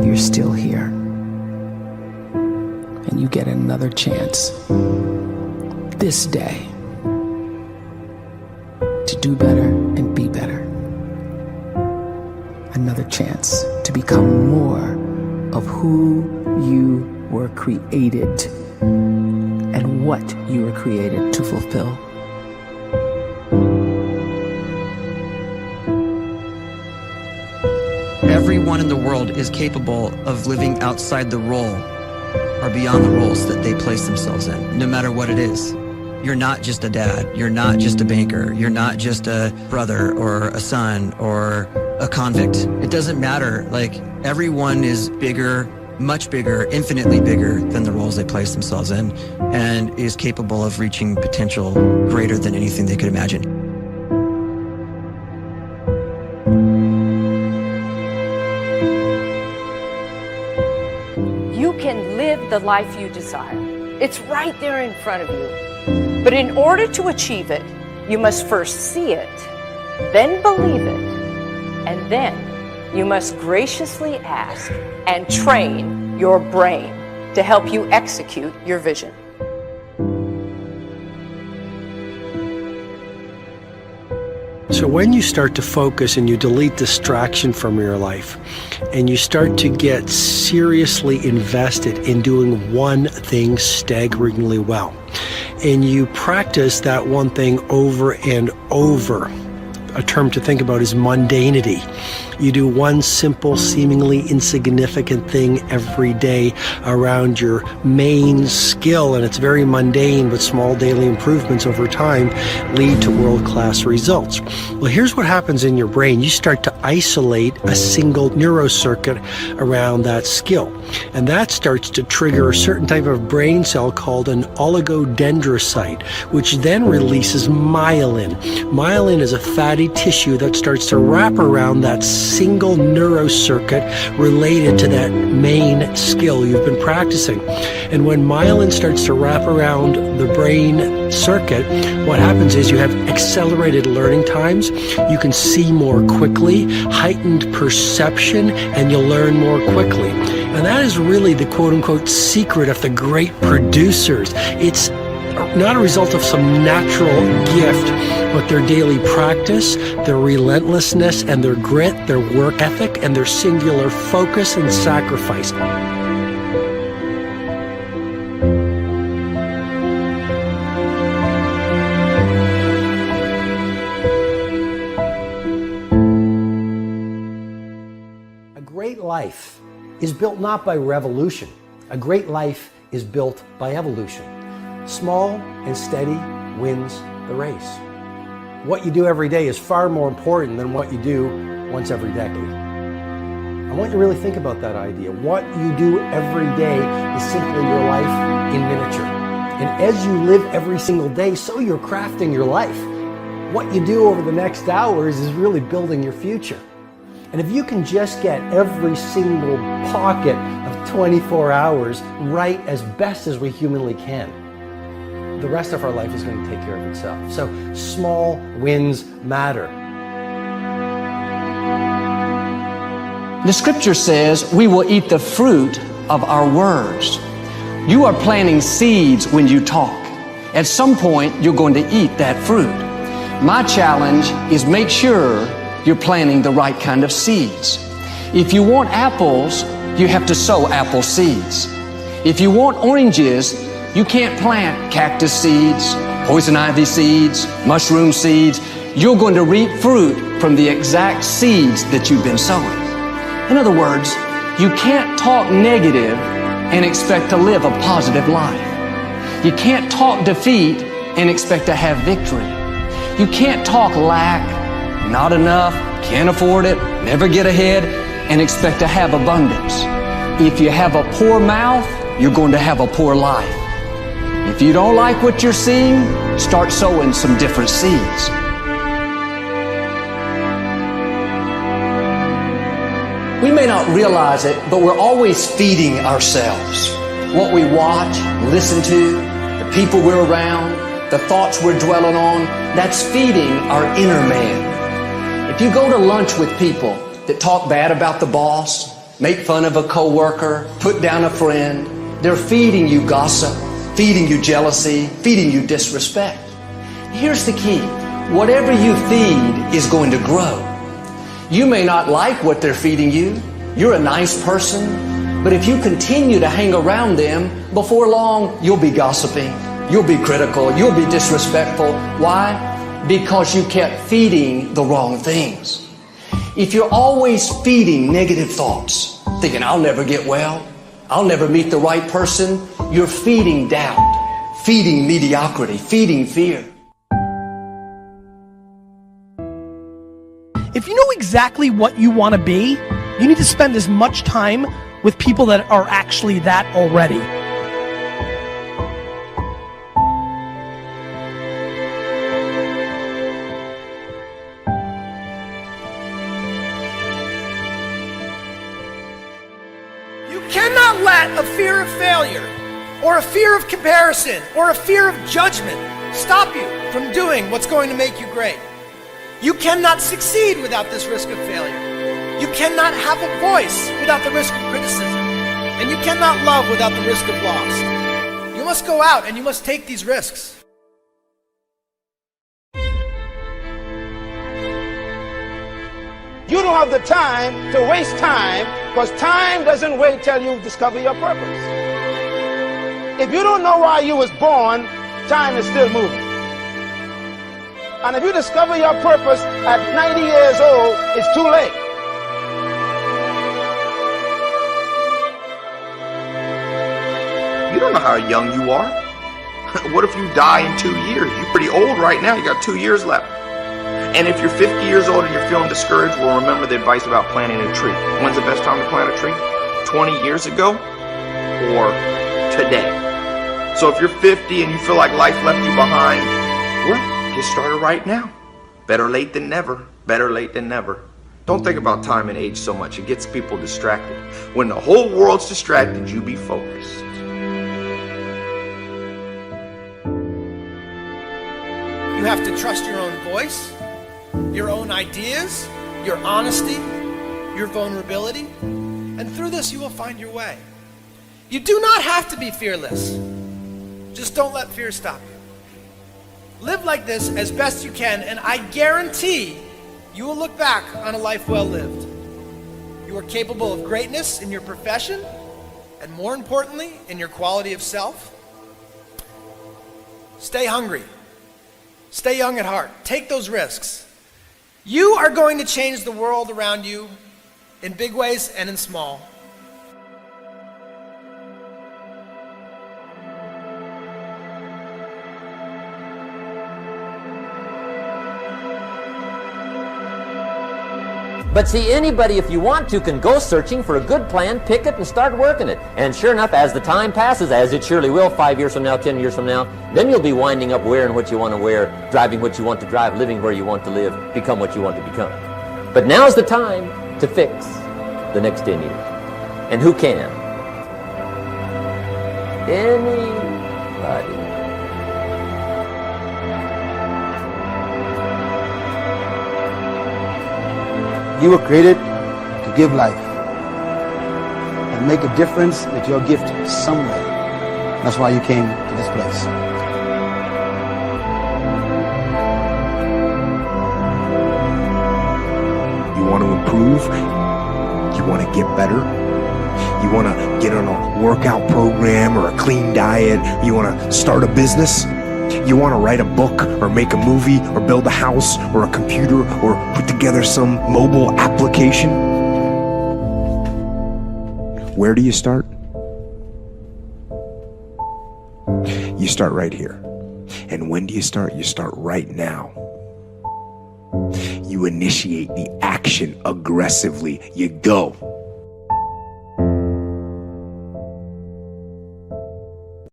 you're still here. And you get another chance this day to do better and be better. Another chance to become more of who you were created and what you were created to fulfill. Everyone in the world is capable of living outside the role or beyond the roles that they place themselves in, no matter what it is. You're not just a dad, you're not just a banker, you're not just a brother or a son or a convict. It doesn't matter. Like, everyone is bigger, much bigger, infinitely bigger than the roles they place themselves in, and is capable of reaching potential greater than anything they could imagine. You can live the life you desire. It's right there in front of you. But in order to achieve it, you must first see it, then believe it, and then you must graciously ask and train your brain to help you execute your vision. So when you start to focus and you delete distraction from your life, and you start to get seriously invested in doing one thing staggeringly well, and you practice that one thing over and over, a term to think about is mundanity. You do one simple, seemingly insignificant thing every day around your main skill, and it's very mundane, but small daily improvements over time lead to world-class results. Well, here's what happens in your brain. You start to isolate a single neurocircuit around that skill, and that starts to trigger a certain type of brain cell called an oligodendrocyte, which then releases myelin. Myelin is a fatty tissue that starts to wrap around that single neurocircuit related to that main skill you've been practicing. And when myelin starts to wrap around the brain circuit, what happens is you have accelerated learning times, you can see more quickly, heightened perception, and you'll learn more quickly. And that is really the quote-unquote secret of the great producers. It's not a result of some natural gift, but their daily practice, their relentlessness and their grit, their work ethic, and their singular focus and sacrifice. A great life is built not by revolution. A great life is built by evolution. Small and steady wins the race. What you do every day is far more important than what you do once every decade. I want you to really think about that idea. What you do every day is simply your life in miniature. And as you live every single day, so you're crafting your life. What you do over the next hours is really building your future. And if you can just get every single pocket of 24 hours right as best as we humanly can, the rest of our life is going to take care of itself. So small wins matter. The scripture says we will eat the fruit of our words. You are planting seeds when you talk. At some point, you're going to eat that fruit. My challenge is make sure you're planting the right kind of seeds. If you want apples, you have to sow apple seeds. If you want oranges, you can't plant cactus seeds, poison ivy seeds, mushroom seeds. You're going to reap fruit from the exact seeds that you've been sowing. In other words, you can't talk negative and expect to live a positive life. You can't talk defeat and expect to have victory. You can't talk lack, not enough, can't afford it, never get ahead, and expect to have abundance. If you have a poor mouth, you're going to have a poor life. If you don't like what you're seeing, start sowing some different seeds. We may not realize it, but we're always feeding ourselves. What we watch, listen to, the people we're around, the thoughts we're dwelling on, that's feeding our inner man. If you go to lunch with people that talk bad about the boss, make fun of a coworker, put down a friend. They're feeding you gossip, feeding you jealousy, feeding you disrespect. Here's the key. Whatever you feed is going to grow. You may not like what they're feeding you. You're a nice person. But if you continue to hang around them, before long, you'll be gossiping. You'll be critical. You'll be disrespectful. Why? Because you kept feeding the wrong things. If you're always feeding negative thoughts, thinking, I'll never get well, I'll never meet the right person, you're feeding doubt, feeding mediocrity, feeding fear. If you know exactly what you want to be, you need to spend as much time with people that are actually that already. You cannot let a fear of failure, or a fear of comparison, or a fear of judgment stop you from doing what's going to make you great. You cannot succeed without this risk of failure. You cannot have a voice without the risk of criticism. And you cannot love without the risk of loss. You must go out and you must take these risks. You don't have the time to waste time, because time doesn't wait till you discover your purpose. If you don't know why you was born, time is still moving. And if you discover your purpose at 90 years old, it's too late. You don't know how young you are. What if you die in 2 years? You're pretty old right now. You got 2 years left. And if you're 50 years old and you're feeling discouraged, well, remember the advice about planting a tree. When's the best time to plant a tree? 20 years ago or today? So if you're 50 and you feel like life left you behind, well, get started right now. Better late than never. Better late than never. Don't think about time and age so much. It gets people distracted. When the whole world's distracted, you be focused. You have to trust your own voice, your own ideas, your honesty, your vulnerability, and through this you will find your way. You do not have to be fearless. Just don't let fear stop you. Live like this as best you can, and I guarantee you will look back on a life well lived. You are capable of greatness in your profession, and more importantly, in your quality of self. Stay hungry. Stay young at heart. Take those risks. You are going to change the world around you in big ways and in small. But see, anybody, if you want to, can go searching for a good plan, pick it, and start working it. And sure enough, as the time passes, as it surely will 5 years from now, 10 years from now, then you'll be winding up wearing what you want to wear, driving what you want to drive, living where you want to live, become what you want to become. But now's the time to fix the next 10 years. And who can? Anybody. You were created to give life and make a difference with your gift somewhere. That's why you came to this place. You want to improve? You want to get better? You want to get on a workout program or a clean diet? You want to start a business? You want to write a book or make a movie or build a house or a computer or put together some mobile application? Where do you start? You start right here. And when do you start? You start right now. You initiate the action aggressively. You go.